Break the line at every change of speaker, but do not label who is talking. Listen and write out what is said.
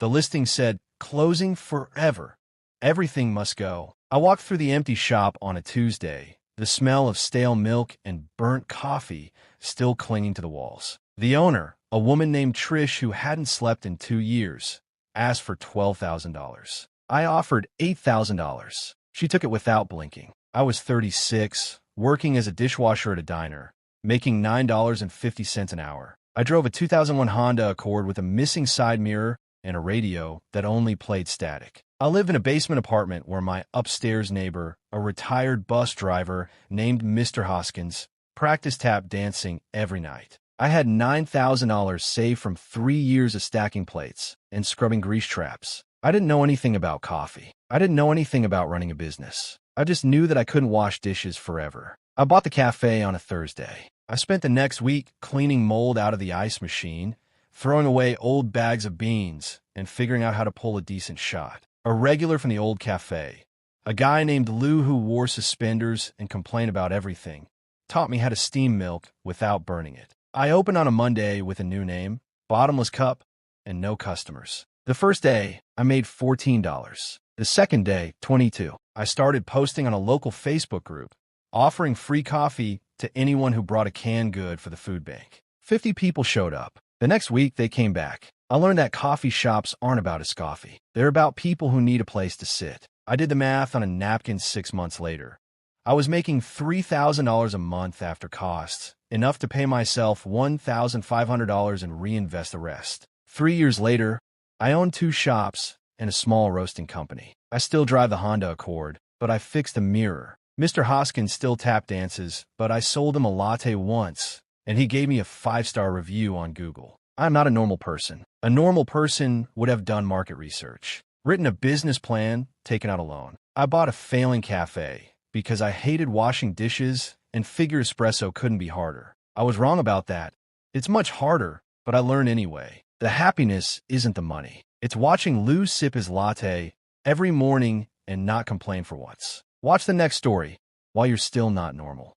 The listing said, "Closing forever. Everything must go." I walked through the empty shop on a Tuesday, the smell of stale milk and burnt coffee still clinging to the walls. The owner, a woman named Trish who hadn't slept in 2 years, asked for $12,000. I offered $8,000. She took it without blinking. I was 36, working as a dishwasher at a diner, making $9.50 an hour. I drove a 2001 Honda Accord with a missing side mirror and a radio that only played static. I lived in a basement apartment where my upstairs neighbor, a retired bus driver named Mr. Hoskins, practiced tap dancing every night. I had $9,000 saved from 3 years of stacking plates and scrubbing grease traps. I didn't know anything about coffee. I didn't know anything about running a business. I just knew that I couldn't wash dishes forever. I bought the cafe on a Thursday. I spent the next week cleaning mold out of the ice machine, throwing away old bags of beans, and figuring out how to pull a decent shot. A regular from the old cafe, a guy named Lou who wore suspenders and complained about everything, taught me how to steam milk without burning it. I opened on a Monday with a new name, Bottomless Cup, and no customers. The first day, I made $14. The second day, $22. I started posting on a local Facebook group, offering free coffee to anyone who brought a canned good for the food bank. 50 people showed up. The next week, they came back. I learned that coffee shops aren't about a coffee. They're about people who need a place to sit. I did the math on a napkin 6 months later. I was making $3,000 a month after costs, enough to pay myself $1,500 and reinvest the rest. 3 years later, I own 2 shops and a small roasting company. I still drive the Honda Accord, but I fixed a mirror. Mr. Hoskins still tap dances, but I sold him a latte once, and he gave me a 5-star review on Google. I'm not a normal person. A normal person would have done market research, written a business plan, taken out a loan. I bought a failing cafe because I hated washing dishes and figured espresso couldn't be harder. I was wrong about that. It's much harder, but I learned anyway. The happiness isn't the money. It's watching Lou sip his latte every morning and not complain for once. Watch the next story while you're still not normal.